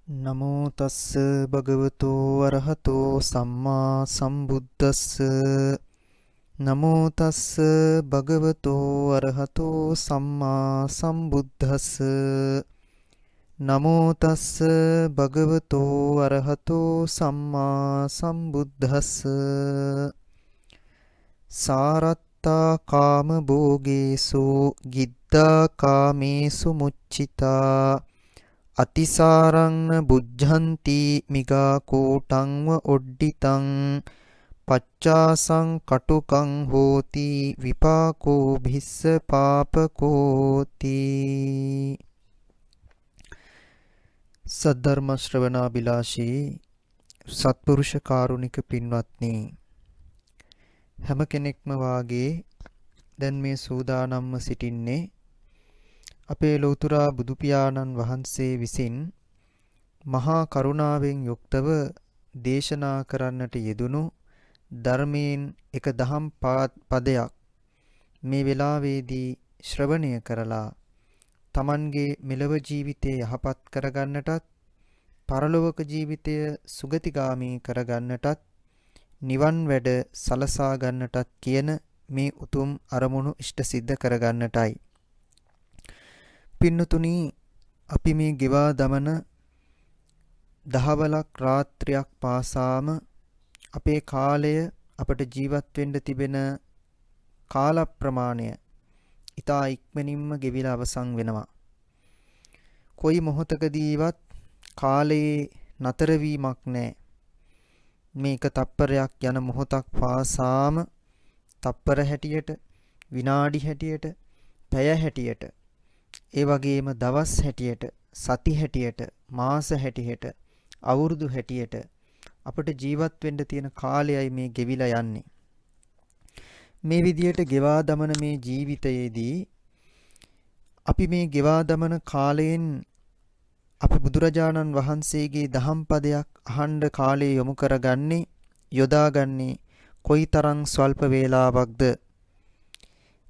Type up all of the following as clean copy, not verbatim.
නමෝ තස්ස භගවතෝ අරහතෝ සම්මා සම්බුද්දස්ස නමෝ තස්ස භගවතෝ අරහතෝ සම්මා සම්බුද්දස්ස නමෝ තස්ස භගවතෝ අරහතෝ සම්මා සම්බුද්දස්ස සාරත්තා කාම භෝගේසු ගිද්දා කාමේසු මුච්චිතා අතිසාරං බුද්ධන්ති මිගා කෝටංව ඔඩ්ඩිතං පච්චාසං කටුකං හෝති විපාකෝ භිස්ස පාපකෝති. සද්ධර්ම ශ්‍රවණාබිලාෂී සත්පුරුෂ කාරුණික පින්වත්නි, හැම කෙනෙක්ම වාගේ දැන් මේ සූදානම්ව සිටින්නේ අපේ ලෞතර බුදු පියාණන් වහන්සේ විසින් මහා කරුණාවෙන් යුක්තව දේශනා කරන්නට යෙදුණු ධර්මයෙන් එක දහම් පදයක් මේ වෙලාවේදී ශ්‍රවණය කරලා Tamanගේ මෙලව ජීවිතය යහපත් කරගන්නටත් පරලොවක ජීවිතය සුගතිගාමී කරගන්නටත් නිවන් වැඩ සලසා ගන්නටත් කියන මේ උතුම් අරමුණු ඉෂ්ට සිද්ධ කරගන්නටයි. පින්නතුනි, අපි මේ ගෙවා දමන දහවලක් රාත්‍රියක් පාසාම අපේ කාලය අපට ජීවත් වෙන්න තිබෙන කාල ප්‍රමාණය ඉතා ඉක්මනින්ම ගෙවිලා අවසන් වෙනවා. කොයි මොහොතකදීවත් කාලයේ නතර වීමක් නැහැ. මේක තප්පරයක් යන මොහොතක් පාසාම තප්පර හැටියට, විනාඩි හැටියට, පැය හැටියට, ඒ වගේම දවස් හැටියට, සති හැටියට, මාස හැටියට, අවුරුදු හැටියට අපට ජීවත් වෙන්න තියෙන කාලයයි මේ ගෙවිලා යන්නේ. මේ විදියට ගෙවා දමන මේ ජීවිතයේදී අපි මේ ගෙවා දමන කාලයෙන් අපි බුදුරජාණන් වහන්සේගේ දහම් පදයක් අහන්න කාලය යොමු කරගන්නේ, යොදාගන්නේ කොයිතරම් ස්වල්ප වේලාවක්ද?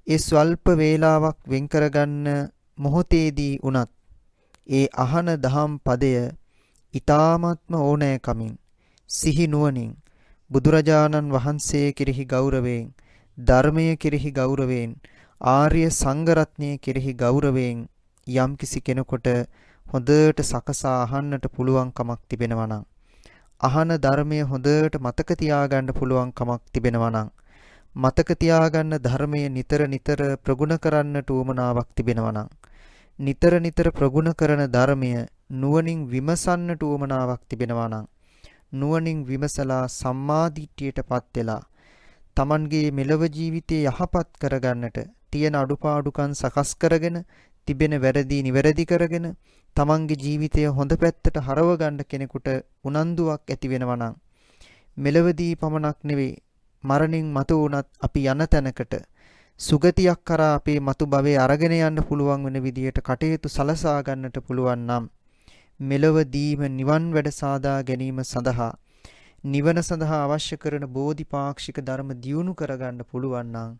ඒ ස්වල්ප වේලාවක් වෙන් කරගන්න මොහොතේදී උනත් ඒ අහන දහම් පදය ඊ타ත්ම ඕනෑකමින් සිහි නුවණින් බුදුරජාණන් වහන්සේ කෙරෙහි ගෞරවයෙන්, ධර්මය කෙරෙහි ගෞරවයෙන්, ආර්ය සංඝ රත්නය කෙරෙහි ගෞරවයෙන් යම්කිසි කෙනෙකුට හොඳට සකසා අහන්නට පුළුවන්කමක් තිබෙනවා නම්, අහන ධර්මය හොඳට මතක තියාගන්න පුළුවන්කමක් තිබෙනවා නම්, මතක තියාගන්න ධර්මය නිතර නිතර ප්‍රගුණ කරන්නට උවමනාවක් තිබෙනවා නම්, නිතර නිතර ප්‍රගුණ කරන ධර්මය නුවණින් විමසන්නට උවමනාවක් තිබෙනවා නම්, නුවණින් විමසලා සම්මාදිට්ඨියටපත් වෙලා Tamanගේ මෙලව ජීවිතය යහපත් කරගන්නට තියෙන අඩුපාඩුකම් සකස් කරගෙන, තිබෙන වැරදි නිවැරදි කරගෙන Tamanගේ ජීවිතය හොඳ පැත්තට හරව ගන්න කෙනෙකුට උනන්දුවක් ඇති වෙනවා නම්, මෙලවදී පමණක් නෙවෙයි මරණින් මතු වුණත් අපි යන තැනකට සුගතියක් කරා අපේ මතු භවයේ අරගෙන යන්න පුළුවන් වෙන විදියට කටයුතු සලසා ගන්නට පුළුවන් නම්, මෙලවදීම නිවන් වැඩ සාදා ගැනීම සඳහා, නිවන සඳහා අවශ්‍ය කරන බෝධිපාක්ෂික ධර්ම දියුණු කරගන්න පුළුවන් නම්,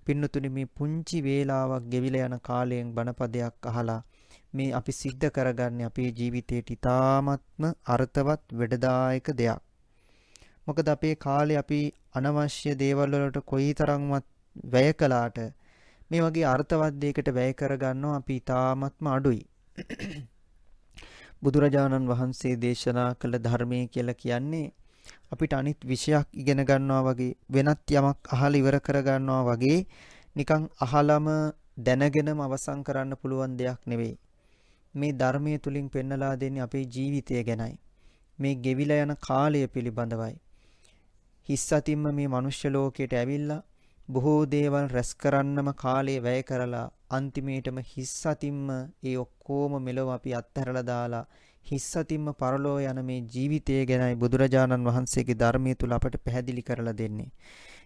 පින්නතුනි, මේ පුංචි වේලාවක් ගෙවිලා යන කාලයෙන් බණපදයක් අහලා මේ අපි සිද්ධ කරගන්නේ අපේ ජීවිතේට ඉතාමත්ම අර්ථවත් වැඩදායක දෙයක්. මොකද අපේ කාලේ අපි අනවශ්‍ය දේවල් වලට කොයිතරම්වත් වැය කළාට මේ වගේ අර්ථවත් දෙයකට වැය කරගන්නවා අපි ඉතාමත්ම අඩුයි. බුදුරජාණන් වහන්සේ දේශනා කළ ධර්මයේ කියලා කියන්නේ අපිට අනිත් විෂයක් ඉගෙන ගන්නවා වගේ, වෙනත් යමක් අහලා ඉවර කර ගන්නවා වගේ නිකන් අහලම දැනගෙනම අවසන් කරන්න පුළුවන් දෙයක් නෙවෙයි. මේ ධර්මයේ තුලින් පෙන්නලා දෙන්නේ අපේ ජීවිතය ගැනයි. මේ ගෙවිලා යන කාලය පිළිබඳවයි. හිස් අතින්ම මේ මනුෂ්‍ය ලෝකයට ඇවිල්ලා බොහෝ දේවල් රැස් කරන්නම කාලය වැය කරලා අන්තිමේටම හිස් අතින්ම ඒ ඔක්කොම මෙලොව අපි අත්හැරලා දාලා හිස් අතින්ම පරලෝ යන මේ ජීවිතය ගැනයි බුදුරජාණන් වහන්සේගේ ධර්මයේ තුල අපට පැහැදිලි කරලා දෙන්නේ.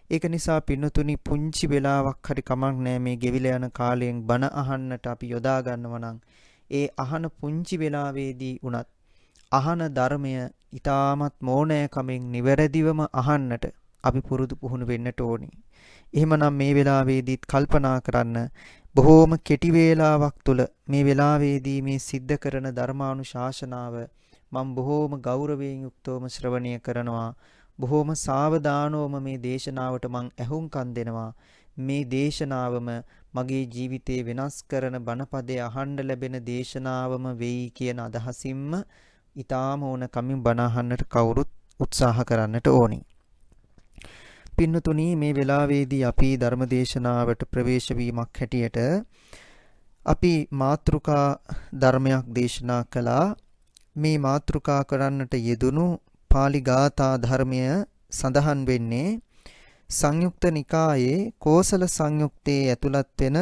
ඒක නිසා පින්නතුනි, පුංචි වෙලාවක් හරි කමක් නැහැ මේ ගෙවිලා යන කාලයෙන් බණ අහන්නට අපි යොදා ගන්නවා නම්, ඒ අහන පුංචි වෙලාවේදී උනත් අහන ධර්මය ඊටමත් මෝනෑකමින් නිවැරදිවම අහන්නට අපි පුරුදු පුහුණු වෙන්නට ඕනේ. එහෙමනම් මේ වෙලාවේදීත් කල්පනා කරන්න, බොහෝම කෙටි වේලාවක් තුල මේ වෙලාවේදී මේ සිද්ධ කරන ධර්මානුශාසනාව මම බොහෝම ගෞරවයෙන් යුක්තවම ශ්‍රවණය කරනවා. බොහෝම සාවධානවම මේ දේශනාවට මං ඇහුම්කන් දෙනවා. මේ දේශනාවම මගේ ජීවිතේ වෙනස් කරන බණපදයේ අහන්න ලැබෙන දේශනාවම වෙයි කියන අදහසින්ම ඊටාම ඕන කමින් බණ අහන්නට කවුරුත් උත්සාහ කරන්නට ඕනි. පින්නතුණි, මේ වෙලාවේදී අපි ධර්ම දේශනාවට ප්‍රවේශ වීමක් හැටියට අපි මාතෘකා ධර්මයක් දේශනා කළා. මේ මාතෘකා කරන්නට යෙදුණු පාලි ගාථා ධර්මය සඳහන් වෙන්නේ සංයුක්ත නිකායේ කෝසල සංයුක්තයේ ඇතුළත් වෙන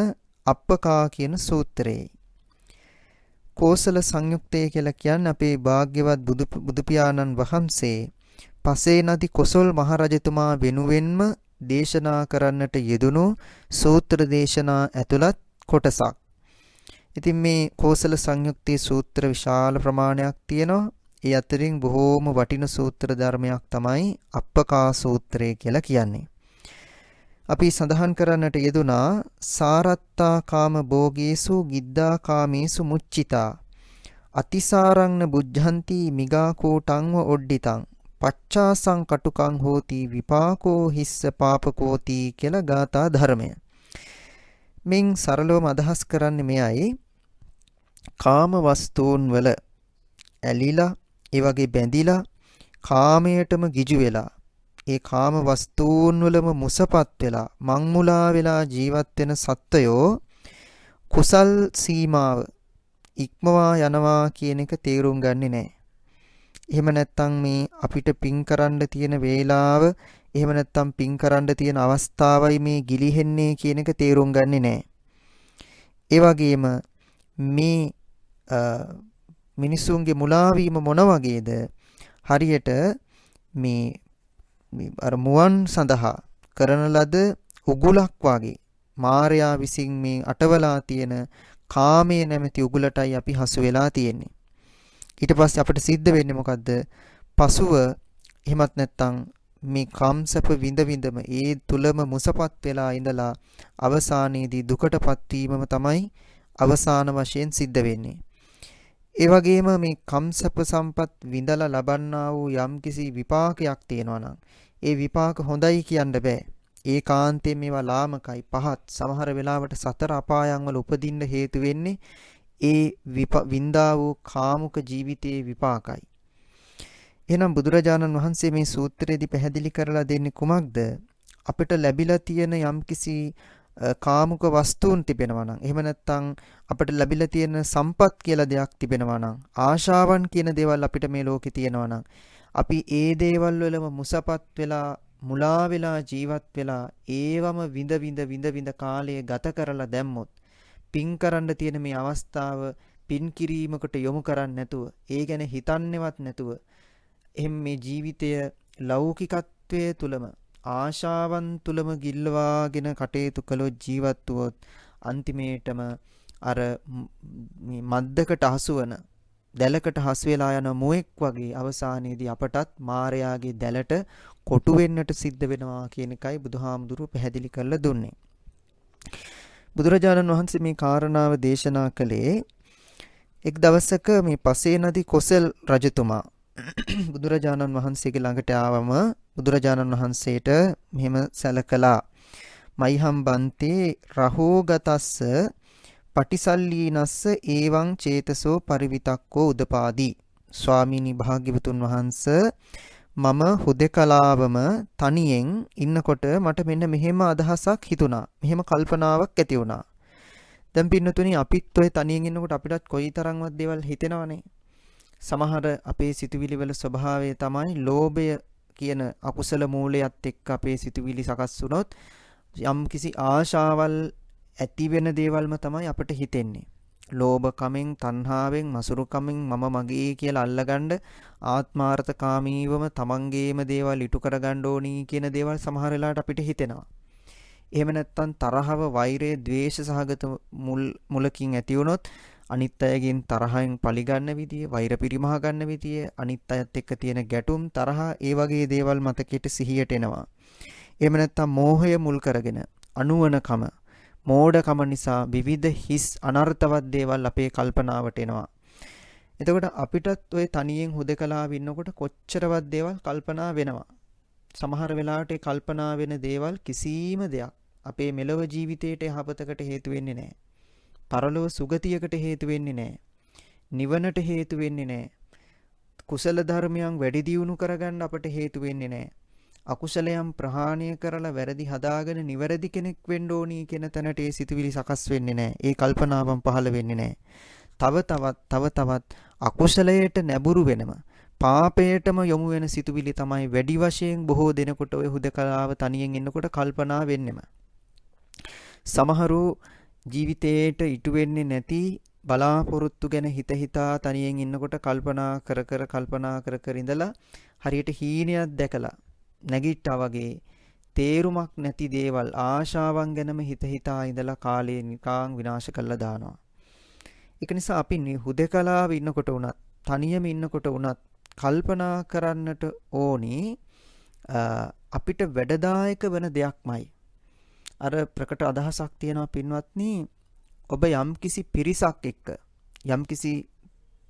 අප්පකා කියන සූත්‍රයේ. කෝසල සංයුක්තය කියලා කියන්නේ අපේ භාග්‍යවත් බුදු පියාණන් වහන්සේ පසේනදි කොසල් මහරජතුමා වෙනුවෙන්ම දේශනා කරන්නට යෙදුණු සූත්‍ර දේශනා ඇතුළත් කොටසක්. ඉතින් මේ කෝසල සංයුක්තයේ සූත්‍ර විශාල ප්‍රමාණයක් තියෙනවා. ඒ අතරින් බොහෝම වටින සූත්‍ර ධර්මයක් තමයි අප්පකා සූත්‍රය කියලා කියන්නේ. අපි සඳහන් කරන්නට යෙදුනා සාරත්තා කාම භෝගේසු ගිද්දා කාමේසු මුච්චිතා අතිසාරංන බුද්ධන්ති මිගා කෝටංව ඔඩ්ඩිතං පච්චාසං කටුකං හෝති විපාකෝ හිස්ස පාපකෝති කියලා ගාථා ධර්මය. මින් සරලවම අදහස් කරන්නේ මෙයයි. කාම වස්තුන් වල ඇලිලා ඒ වගේ බැඳිලා කාමයටම ගිජු වෙලා ඒ කාම වස්තුන් වලම මුසපත් වෙලා මංමුලා වෙලා ජීවත් වෙන සත්වයෝ කුසල් සීමාව ඉක්මවා යනවා කියන එක තේරුම් ගන්නේ නැහැ. එහෙම නැත්නම් මේ අපිට පින් කරන්න තියෙන වේලාව, එහෙම නැත්නම් පින් කරන්න තියෙන අවස්ථාවයි මේ ගිලිහෙන්නේ කියන එක තේරුම් ගන්නේ නැහැ. ඒ වගේම මේ මිනිසුන්ගේ මුලා වීම මොන වගේද? හරියට මේ අර මුවන් සඳහා කරන ලද උගුලක් වගේ මාර්යා විසින් මේ අටවලා තියෙන කාමයේ නැමැති උගුලටයි අපි හසු වෙලා තියෙන්නේ. ඊට පස්සේ අපිට සිද්ධ වෙන්නේ මොකද්ද? පසුව එහෙමත් නැත්නම් මේ කාම්සප විඳම ඒ තුලම මුසපත් වෙලා ඉඳලා අවසානයේදී දුකටපත් වීමම තමයි අවසාන වශයෙන් සිද්ධ වෙන්නේ. ඒ වගේම මේ කම්සප සම්පත් විඳලා ලබන්නා වූ යම්කිසි විපාකයක් තියෙනවා නම් ඒ විපාක හොඳයි කියන්න බෑ. ඒකාන්තයෙන් මේවා ලාමකයි, පහත්, සමහර වෙලාවට සතර අපායන් වල උපදින්න හේතු වෙන්නේ ඒ වින්දා වූ කාමුක ජීවිතයේ විපාකයි. එහෙනම් බුදුරජාණන් වහන්සේ මේ සූත්‍රයේදී පැහැදිලි කරලා දෙන්නේ කුමක්ද? අපිට ලැබිලා තියෙන යම්කිසි කාමුක වස්තුන් තිබෙනවා නම්, එහෙම නැත්නම් අපිට ලැබිලා තියෙන සම්පත් කියලා දෙයක් තිබෙනවා නම්, ආශාවන් කියන දේවල් අපිට මේ ලෝකේ තියෙනවා නම්, අපි ඒ දේවල් වලම මුසපත් වෙලා මුලා වෙලා ජීවත් වෙලා ඒවම විඳ කාලය ගත කරලා දැම්මොත් පින් කරන්න තියෙන මේ අවස්ථාව පින් කිරීමකට යොමු කරන්නේ නැතුව, ඒ ගැන හිතන්නේවත් නැතුව එහෙනම් මේ ජීවිතය ලෞකිකත්වයේ තුලම ආශාවන් තුලම ගිල්වාගෙන කටයුතු කළොත් ජීවත් වුවොත් අන්තිමේටම අර මේ මද්දකට හසුවන දැලකට හසු වෙලා යන මුවෙක් වගේ අවසානයේදී අපටත් මායාගේ දැලට කොටු වෙන්නට සිද්ධ වෙනවා කියන එකයි බුදුහාමුදුරුවෝ පැහැදිලි කරලා දුන්නේ. බුදුරජාණන් වහන්සේ මේ කාරණාව දේශනා කළේ එක් දවසක මේ පසේනදි කොසල් රජතුමා බුදුරජාණන් වහන්සේගේ ළඟට ආවම බුදුරජාණන් වහන්සේට මෙහෙම සැලකලා මයිහම් බන්තේ රහෝගතස්ස පටිසල්ලීනස්ස ඒවං චේතසෝ පරිවිතක්කෝ උදපාදී. ස්වාමීනි භාග්‍යවතුන් වහන්ස, මම හුදකලාවම තනියෙන් ඉන්නකොට මට මෙන්න මෙහෙම අදහසක් හිතුණා, මෙහෙම කල්පනාවක් ඇති වුණා. දැන් පින්නතුනි, අපිත් ඔය තනියෙන් ඉන්නකොට අපිටත් කොයිතරම්වත් දේවල් හිතෙනවනේ. සමහර අපේ සිතුවිලි වල ස්වභාවය තමයි ලෝභය කියන අකුසල මූලයත් එක්ක අපේ සිතුවිලි සකස් වුණොත් යම් කිසි ආශාවල් ඇති වෙන දේවල්ම තමයි අපිට හිතෙන්නේ. ලෝභ කමෙන්, තණ්හාවෙන්, මසුරු කමෙන් මම මගේ කියලා අල්ලගන්න ආත්මාර්ථකාමීවම තමන්ගේම දේවල් ඉටු කරගන්න ඕනි කියන දේවල් සමහර වෙලාවට අපිට හිතෙනවා. එහෙම නැත්නම් තරහව, වෛරය, ද්වේෂ සහගත මුලකින් ඇති වුණොත් අනිත් අයගෙන් තරහෙන් පරිගන්න විදිය, වෛර පිරිමහ ගන්න විදිය, අනිත් අයත් එක්ක තියෙන ගැටුම්, තරහ, ඒ වගේ දේවල් මතකෙට සිහියට එනවා. එහෙම නැත්නම් මෝහය මුල් කරගෙන අනුවණකම, මෝඩකම නිසා විවිධ හිස් අනර්ථවත් දේවල් අපේ කල්පනාවට එනවා. එතකොට අපිටත් ওই තනියෙන් හුදකලාව ඉන්නකොට කොච්චරවත් දේවල් කල්පනා වෙනවා. සමහර වෙලාවට ඒ කල්පනා වෙන දේවල් කිසිම දෙයක් අපේ මෙලොව ජීවිතයට යහපතකට හේතු වෙන්නේ නැහැ. පරලොව සුගතියකට හේතු වෙන්නේ නැහැ. නිවනට හේතු වෙන්නේ නැහැ. කුසල ධර්මයන් වැඩි දියුණු කරගන්න අපට හේතු වෙන්නේ නැහැ. අකුසලයන් ප්‍රහාණය කරලා වැරදි හදාගෙන නිවැරදි කෙනෙක් වෙන්න ඕනි කියන තැනට ඒ සිතුවිලි සකස් වෙන්නේ නැහැ. ඒ කල්පනාවන් පහළ වෙන්නේ නැහැ. තව තවත් අකුසලයට නැඹුරු වෙනම පාපයටම යොමු වෙන සිතුවිලි තමයි වැඩි වශයෙන් බොහෝ දෙනෙකුට ඔය හුදකලාව තනියෙන් ඉන්නකොට කල්පනා වෙන්නෙම. සමහරු ජීවිතේට ඉටු වෙන්නේ නැති බලාපොරොත්තු ගැන හිතා තනියෙන් ඉන්නකොට කල්පනා කර ඉඳලා හරියට හීනයක් දැකලා නැගිට්ටා වගේ තේරුමක් නැති දේවල් ආශාවන් ගැනම හිතා ඉඳලා කාලේ නිකාං විනාශ කරලා දානවා. ඒක නිසා අපි හුදකලාව ඉන්නකොට උනත් තනියම ඉන්නකොට උනත් කල්පනා කරන්නට ඕනි අපිට වැඩදායක වෙන දෙයක්මයි. අර ප්‍රකට අදහසක් තියෙනවා පින්වත්නි, ඔබ යම්කිසි පිරිසක් එක්ක යම්කිසි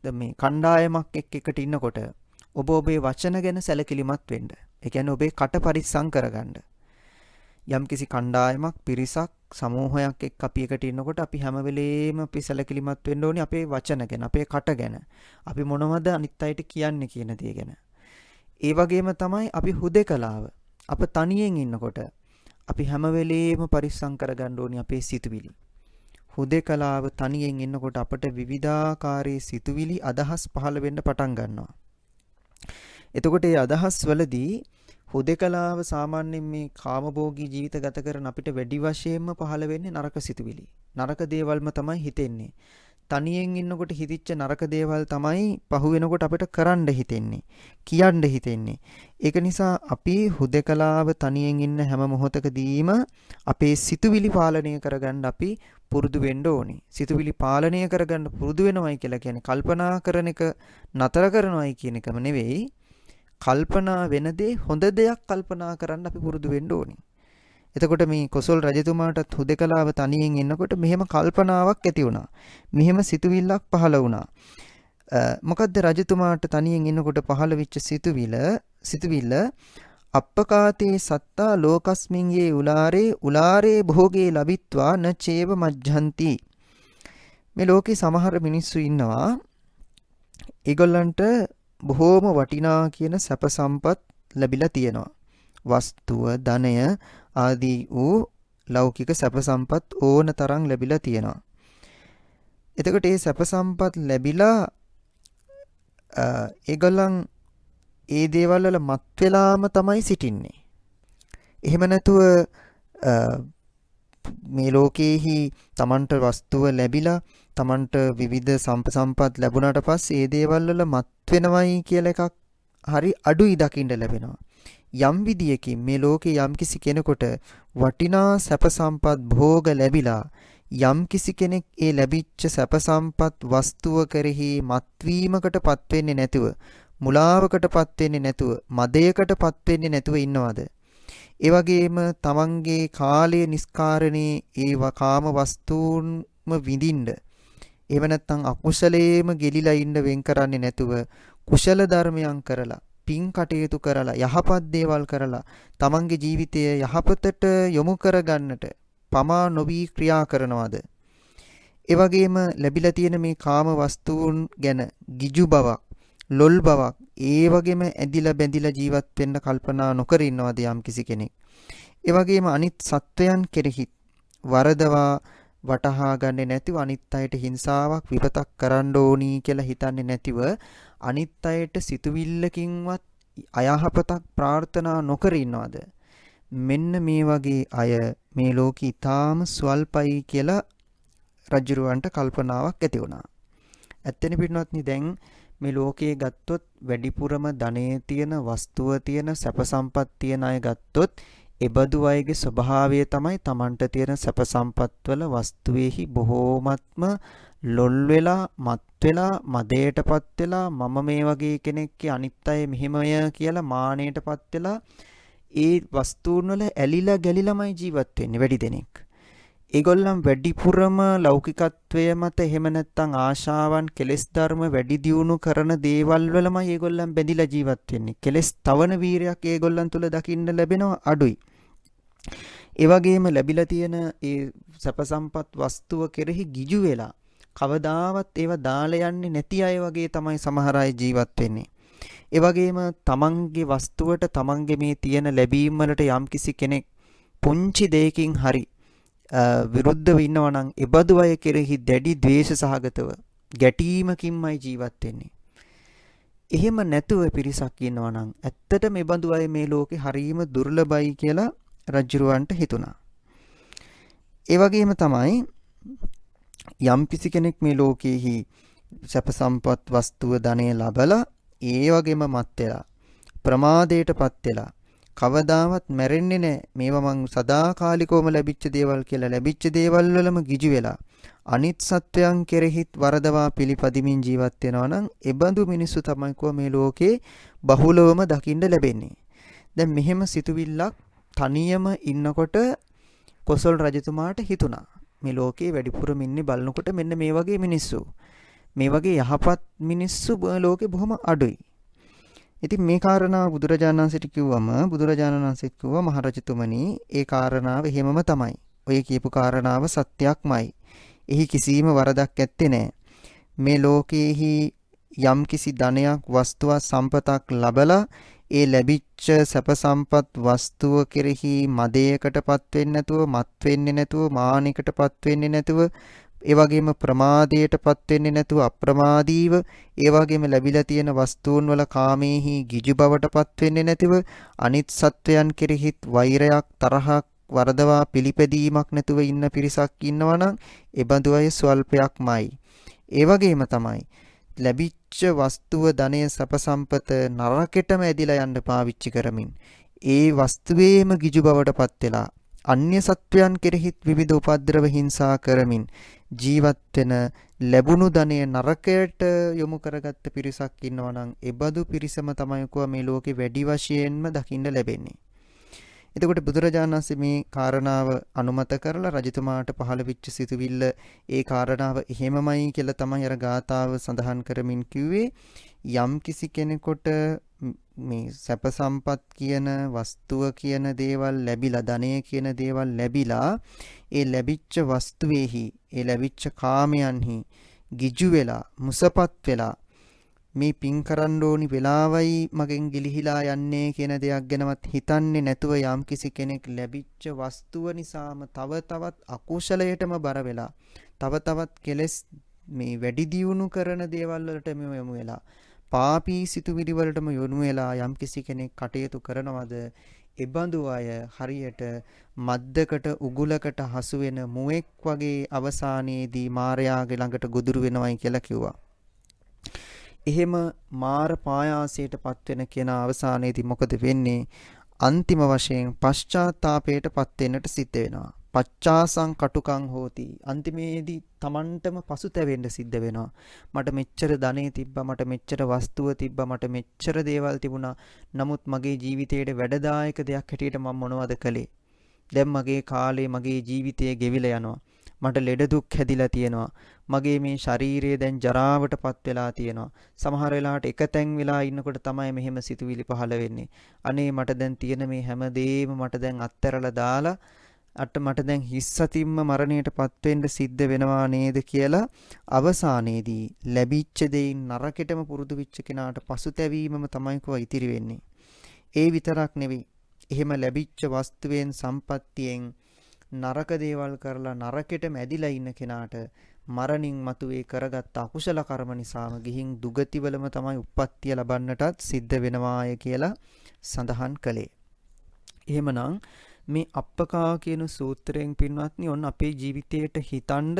මේ කණ්ඩායමක් එකට ඉන්නකොට ඔබ ඔබේ වචන ගැන සැලකිලිමත් වෙන්න. ඒ කියන්නේ ඔබේ කට පරිස්සම් කරගන්න. යම්කිසි කණ්ඩායමක් පිරිසක් සමූහයක් එක්ක අපි එකට ඉන්නකොට අපි හැම වෙලේම අපි සැලකිලිමත් වෙන්න ඕනේ අපේ වචන ගැන, අපේ කට ගැන. අපි මොනවද අනිත් අයට කියන්නේ කියන දේ ගැන. ඒ වගේම තමයි අපි හුදකලාව. අප තනියෙන් ඉන්නකොට අපි හැම වෙලේම පරිස්සම් කරගන්න ඕනේ අපේ සිතුවිලි. හුදකලාව තනියෙන් ඉන්නකොට අපට විවිධාකාරී සිතුවිලි අදහස් පහළ වෙන්න පටන් ගන්නවා. එතකොට මේ අදහස් වලදී හුදකලාව සාමාන්‍යයෙන් මේ කාමභෝගී ජීවිත ගත කරන අපිට වැඩි වශයෙන්ම පහළ වෙන්නේ නරක සිතුවිලි. නරක දේවල්ම තමයි හිතෙන්නේ. තනියෙන් ඉන්නකොට හිතිච්ච නරක දේවල් තමයි පහු වෙනකොට අපිට කරන්න හිතෙන්නේ, කියන්න හිතෙන්නේ. ඒක නිසා අපි හුදකලාව තනියෙන් ඉන්න හැම මොහොතකදීම අපේ සිතුවිලි පාලනය කරගන්න අපි පුරුදු වෙන්න ඕනේ. සිතුවිලි පාලනය කරගන්න පුරුදු වෙනවයි කියලා කියන්නේ කල්පනා කරන එක නතර කරනවයි කියන එකම නෙවෙයි. කල්පනා වෙන දේ හොඳ දෙයක් කල්පනා කරන්න අපි පුරුදු වෙන්න ඕනේ. එතකොට මේ කොසල් රජතුමාටත් හුදකලාව තනියෙන් ඉන්නකොට මෙහෙම කල්පනාවක් ඇති වුණා. මෙහෙම සිතුවිල්ලක් පහළ වුණා. මොකද්ද රජතුමාට තනියෙන් ඉන්නකොට පහළ වෙච්ච සිතුවිල්ල අප්පකාතේ සත්තා ලෝකස්මින් යේ උලාරේ භෝගේ ලබිත්වා න චේව මජ්ජන්ති. මේ ලෝකේ සමහර මිනිස්සු ඉන්නවා. ඒගොල්ලන්ට බොහෝම වටිනා කියන සැප සම්පත් ලැබිලා තියෙනවා. වස්තුව, ධනය ආදී වූ ලෞකික සැප සම්පත් ඕන තරම් ලැබිලා තියෙනවා. එතකොට මේ සැප සම්පත් ලැබිලා ඒගොල්ලන් ඒ දේවල් වල මත් වෙලාම තමයි සිටින්නේ. එහෙම නැතුව මේ ලෝකයේහි Tamanට වස්තුව ලැබිලා Tamanට විවිධ සම්පත් ලැබුණාට පස්සේ ඒ දේවල් වල මත් වෙනවයි කියලා එකක් හරි අඩුයි දකින්න ලැබෙනවා. යම් විදියකින් මේ ලෝකේ යම් කිසි කෙනෙකුට වටිනා සැප සම්පත් භෝග ලැබිලා යම් කිසි කෙනෙක් ඒ ලැබිච්ච සැප සම්පත් වස්තුව කෙරෙහි මත්වීමකටපත් වෙන්නේ නැතුව, මුලාවකටපත් වෙන්නේ නැතුව, මදයකටපත් වෙන්නේ නැතුව ඉන්නවද? ඒ වගේම තමන්ගේ කාලය නිස්කාරණේ ඒ කාම වස්තුන්ම විඳින්න, එහෙම නැත්නම් අකුසලයේම ගෙලිලා ඉන්න වෙන් කරන්නේ නැතුව කුසල ධර්මයන් කරලා, පින් කටයුතු කරලා, යහපත් දේවල් කරලා තමන්ගේ ජීවිතය යහපතට යොමු කරගන්නට පමා නොවි ක්‍රියා කරනවද? ඒ වගේම ලැබිලා තියෙන මේ කාම වස්තුන් ගැන ගිජු බවක්, ලොල් බවක්, ඒ වගේම ඇදිලා බැඳිලා ජීවත් වෙන්න කල්පනා නොකර ඉන්නවද යම් කිසි කෙනෙක්? ඒ වගේම අනිත් සත්වයන් කෙරෙහි වරදවා වටහා ගන්නේ නැතිව අනිත් අයට හිංසාවක් විපතක් කරන්න ඕනි කියලා හිතන්නේ නැතිව අනිත් අයට සිතුවිල්ලකින්වත් අයහපතක් ප්‍රාර්ථනා නොකර ඉන්නවද? මෙන්න මේ වගේ අය මේ ලෝකේ ඊටාම ස්වල්පයි කියලා රජුරවන්ට කල්පනාවක් ඇති වුණා. ඇත්තනේ පිටනොත්නි දැන් මේ ලෝකයේ ගත්තොත් වැඩිපුරම ධනෙ තියෙන, වස්තුව තියෙන, සැප සම්පත් තියෙන අය ගත්තොත් එබඳු අයගේ ස්වභාවය තමයි Tamanට තියෙන සැප සම්පත් වල වස්තුවේහි බොහෝමත්ම ලොල් වෙලා, මත් වෙලා, මදයටපත් වෙලා, මම මේ වගේ කෙනෙක්ගේ අනිත් අය මෙහෙමය කියලා මානෙටපත් වෙලා ඒ වස්තුන් වල ඇලිලා ගැලිලාමයි ජීවත් වෙන්නේ වැඩි දෙනෙක්. ඒගොල්ලන් වැඩිපුරම ලෞකිකත්වය මත එහෙම නැත්නම් ආශාවන් කෙලෙස් ධර්ම වැඩි දියුණු කරන දේවල් වලමයි ඒගොල්ලන් බැඳිලා ජීවත් වෙන්නේ. කෙලෙස් තවන වීරයක් ඒගොල්ලන් තුල දකින්න ලැබෙනවා අඩුයි. ඒ වගේම ලැබිලා තියෙන ඒ සැප සම්පත් වස්තුව කෙරෙහි ගිජු වෙලා කවදාවත් ඒවා දාලා යන්නේ නැති අය වගේ තමයි සමහර අය ජීවත් වෙන්නේ. ඒ වගේම තමන්ගේ වස්තුවට තමන්ගේ මේ තියෙන ලැබීම් වලට යම්කිසි කෙනෙක් පුංචි දෙයකින් හරි විරුද්ධව ඉන්නවා නම් එබඳු අය කෙරෙහි දැඩි ද්වේෂ සහගතව ගැටීමකින්මයි ජීවත් වෙන්නේ. එහෙම නැතුව පිරිසක් ඉන්නවා නම් ඇත්තටම එබඳු අය මේ ලෝකේ හරීම දුර්ලභයි කියලා රජුරවන්ට හිතුණා. ඒ වගේම තමයි යම්කිසි කෙනෙක් මේ ලෝකෙහි සැප සම්පත් වස්තුව ධනෙ ලබලා ඒ වගේම මත් වෙලා ප්‍රමාදයටපත් වෙලා කවදාවත් මැරෙන්නේ නැහැ. මේවා මං සදාකාලිකවම ලැබිච්ච දේවල් කියලා ලැබිච්ච දේවල් වලම ගිජු වෙලා අනිත් සත්වයන් කෙරෙහිත් වරදවා පිළිපදිමින් ජීවත් වෙනවා නම් එබඳු මිනිස්සු තමයි මේ ලෝකේ බහුලවම දකින්න ලැබෙන්නේ. දැන් මෙහෙම සිතුවිල්ලක් තනියම ඉන්නකොට කොසල් රජතුමාට හිතුණා. මේ ලෝකේ වැඩිපුරම ඉන්නේ බලනකොට මෙන්න මේ වගේ මිනිස්සු. මේ වගේ යහපත් මිනිස්සු ලෝකේ බොහොම අඩුයි. ඉතින් මේ කාරණාව බුදුරජාණන් වහන්සේට කිව්වම බුදුරජාණන් වහන්සේ කිව්වා මහරජතුමනි ඒ කාරණාව එහෙමම තමයි. ඔය කියපු කාරණාව සත්‍යක්මයි. එහි කිසිම වරදක් ඇත්තේ නැහැ. මේ ලෝකයේහි යම් කිසි ධනයක් වස්තුවක් සම්පතක් ලබලා ඒ ලැබිච්ච සැප සම්පත් වස්තුව කෙරෙහි මදයකටපත් වෙන්නේ නැතුව මත් වෙන්නේ නැතුව මානෙකටපත් වෙන්නේ නැතුව ඒ වගේම ප්‍රමාදයටපත් වෙන්නේ නැතුව අප්‍රමාදීව ඒ වගේම ලැබිලා තියෙන වස්තුන් වල කාමේහි ගිජු බවටපත් වෙන්නේ නැතිව අනිත් සත්වයන් කෙරෙහිත් වෛරයක් තරහක් වරදවා පිළිපැදීමක් නැතුව ඉන්න පිරිසක් ඉන්නවනම් ඒබඳු අය ස්වල්පයක්මයි. ඒ වගේම තමයි ලැබිච්ච වස්තුව ධනය සැප සම්පත නරකෙටම ඇදිලා යන්න පාවිච්චි කරමින් ඒ වස්තුවේම ගිජු බවටපත් වෙලා අන්‍ය සත්වයන් කෙරෙහිත් විවිධ උපද්‍රව හිංසා කරමින් ජීවත් වෙන ලැබුණු ධනය නරකයට යොමු කරගත්ත පිරිසක් ඉන්නවා නම් ඒබඳු පිරිසම තමයි මේ ලෝකේ වැඩි වශයෙන්ම දකින්න ලැබෙන්නේ. එතකොට බුදුරජාණන් වහන්සේ මේ කාරණාව අනුමත කරලා රජතුමාට පහළ වෙච්ච සිතුවිල්ල ඒ කාරණාව එහෙමමයි කියලා තමයි අර ගාථාව සඳහන් කරමින් කිව්වේ. යම් කිසි කෙනෙකුට මේ සැප සම්පත් කියන වස්තුව කියන දේවල් ලැබිලා ධනය කියන දේවල් ලැබිලා ඒ ලැබිච්ච වස්තුවේහි ඒ ලැබිච්ච කාමයන්හි ගිජු වෙලා මුසපත් වෙලා මේ පින් කරන්න ඕනි වෙලාවයි මගෙන් ගිලිහිලා යන්නේ කියන දෙයක් ගැනවත් හිතන්නේ නැතුව යම් කිසි කෙනෙක් ලැබිච්ච වස්තුව නිසාම තව තවත් අකුසලයටම බර වෙලා තව තවත් කෙලෙස් මේ වැඩි දියුණු කරන දේවල් වලටම යොමු වෙලා පාපී සිතුවිලි වලටම යොමු වෙලා යම් කිසි කෙනෙක් කටයුතු කරනවද එබඳු අය හරියට මද්දකට උගුලකට හසු වෙන මුවෙක් වගේ අවසානයේදී මාරයාගේ ළඟට ගොදුරු වෙනවයි කියලා කිව්වා. එහෙම මාර පායාසයටපත් වෙන කෙනා අවසානයේදී මොකද වෙන්නේ? අන්තිම වශයෙන් පශ්චාත්තාපයටපත් වෙන්නට සිද්ධ වෙනවා. පච්චාසං කටුකං හෝති. අන්තිමේදී Tamanටම පසුතැවෙන්න සිද්ධ වෙනවා. මට මෙච්චර ධනෙ තිබ්බා, මට මෙච්චර වස්තුව තිබ්බා, මට මෙච්චර දේවල් තිබුණා. නමුත් මගේ ජීවිතේට වැඩදායක දෙයක් හැටියට මම මොනවද කළේ? දැන් මගේ කාලේ මගේ ජීවිතය ගෙවිලා යනවා. මට ලෙඩ දුක් හැදිලා තියෙනවා. මගේ මේ ශරීරය දැන් ජරාවටපත් වෙලා තියෙනවා. සමහර වෙලාවට එක තැන් වෙලා ඉන්නකොට තමයි මෙහෙම සිතුවිලි පහළ වෙන්නේ. අනේ මට දැන් තියෙන මේ හැමදේම මට දැන් අත්හැරලා දාලා මට දැන් හිස්සතින්ම මරණයටපත් වෙන්න සිද්ධ වෙනවා නේද කියලා අවසානයේදී ලැබිච්ච දෙයින් නරකෙටම පුරුදු වෙච්ච කෙනාට පසුතැවීමම තමයි ඉතිරි වෙන්නේ. ඒ විතරක් නෙවෙයි. එහෙම ලැබිච්ච වස්තුවෙන් සම්පත්තියෙන් නරක දේවල් කරලා නරකෙටම ඇදිලා ඉන්න කෙනාට මරණින් මතුවේ කරගත් අකුසල කර්ම නිසාම ගිහින් දුගතිවලම තමයි උප්පත්තිය ලබන්නටත් සිද්ධ වෙනවාය කියලා සඳහන් කළේ. එහෙමනම් මේ අප්පකා කියන සූත්‍රයෙන් පින්වත්නි ඔන්න අපේ ජීවිතයට හිතනද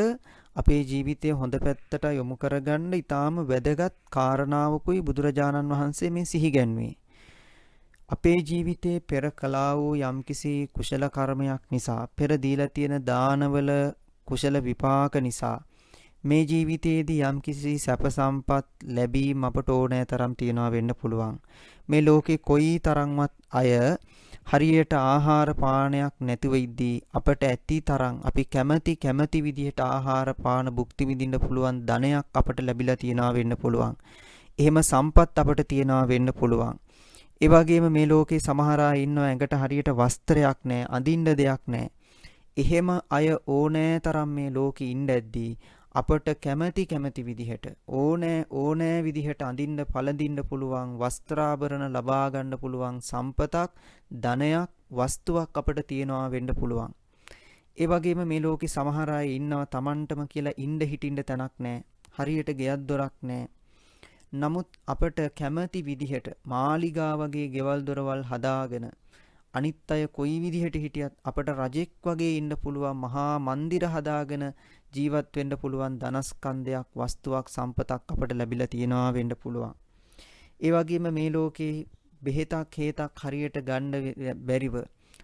අපේ ජීවිතය හොඳ පැත්තට යොමු කරගන්න ඊටාම වැදගත් කාරණාවකුයි බුදුරජාණන් වහන්සේ මේ සිහිගැන්වුවේ. අපේ ජීවිතේ පෙර කළා වූ යම්කිසි කුසල කර්මයක් නිසා පෙර දීලා තියෙන දානවල කුසල විපාක නිසා මේ ජීවිතයේදී යම්කිසි සැප සම්පත් ලැබීම අපට ඕනෑ තරම් තියනවා වෙන්න පුළුවන්. මේ ලෝකේ කොයි තරම්වත් අය හරියට ආහාර පානයක් නැතුව ඉද්දී අපට ඇති තරම් අපි කැමති විදිහට ආහාර පාන භුක්ති විඳින්න පුළුවන් ධනයක් අපට ලැබිලා තියනවා වෙන්න පුළුවන්. එහෙම සම්පත් අපට තියනවා වෙන්න පුළුවන්. ඒ වගේම මේ ලෝකේ සමහර අය ඉන්නවා ඇඟට හරියට වස්ත්‍රයක් නැහැ, අඳින්න දෙයක් නැහැ. එහෙම අය ඕනෑ තරම් මේ ලෝකේ ඉඳද්දී අපට කැමති විදිහට ඕනෑ විදිහට අඳින්න පළඳින්න පුළුවන් වස්ත්‍රාභරණ ලබා ගන්න පුළුවන් සම්පතක් ධනයක් වස්තුවක් අපට තියනවා වෙන්න පුළුවන්. ඒ වගේම මේ ලෝකේ සමහර අය ඉන්නවා Tamanටම කියලා ඉන්න හිටින්න තැනක් නැහැ. හරියට ගෙයක් දොරක් නැහැ. නමුත් අපට කැමති විදිහට මාලිගා වගේ ගෙවල් දොරවල් හදාගෙන අනිත් අය කොයි විදිහට හිටියත් අපට රජෙක් වගේ ඉන්න පුළුවන් මහා මන්දිර හදාගෙන ජීවත් වෙන්න පුළුවන් ධනස්කන්ධයක් වස්තුවක් සම්පතක් අපට ලැබිලා තියෙනවා වෙන්න පුළුවන්. ඒ වගේම මේ ලෝකේ බෙහෙතක් හේතක් හරියට ගන්න බැරිව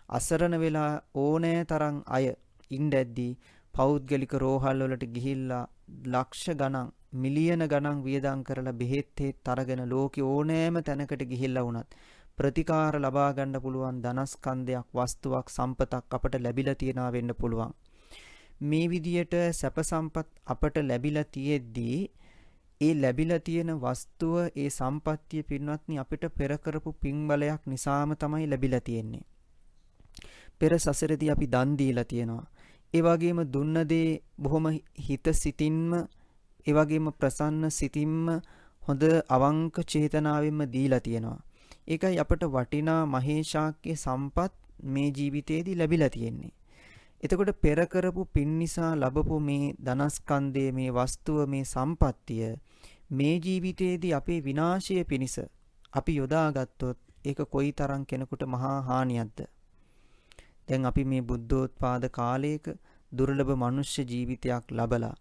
අසරණ වෙලා ඕනෑ තරම් අය ඉඳද්දී පෞද්ගලික රෝහල් වලට ගිහිල්ලා ලක්ෂ ගණන් මිලියන ගණන් වියදම් කරලා බෙහෙත් හේත් අරගෙන ලෝකේ ඕනෑම තැනකට ගිහිල්ලා වුණත් ප්‍රතිකාර ලබා ගන්න පුළුවන් ධනස්කන්ධයක් වස්තුවක් සම්පතක් අපට ලැබිලා තියෙනවා වෙන්න පුළුවන්. මේ විදියට සැප සම්පත් අපට ලැබිලා තියෙද්දී ඒ ලැබිලා තියෙන වස්තුව ඒ සම්පත්තිය පින්වත්නි අපිට පෙර කරපු පින් බලයක් නිසාම තමයි ලැබිලා තියෙන්නේ. පෙර සසරේදී අපි දන් දීලා තියෙනවා. ඒ වගේම දුන්න දේ බොහොම හිත සිතින්ම ඒ වගේම ප්‍රසන්න සිතින්ම හොඳ අවංක චේතනාවෙන්ම දීලා තියෙනවා. ඒකයි අපට වටිනා මහේශාක්‍ය සම්පත් මේ ජීවිතේදී ලැබිලා තියෙන්නේ. එතකොට පෙර කරපු පින් නිසා ලැබපු මේ ධනස්කන්ධය මේ වස්තුව මේ සම්පත්තිය මේ ජීවිතේදී අපේ විනාශය පිණිස අපි යොදාගත්තොත් ඒක කොයිතරම් කෙනෙකුට මහා හානියක්ද? දැන් අපි මේ බුද්ධෝත්පාද කාලයක දුර්ලභ මනුෂ්‍ය ජීවිතයක් ලබලා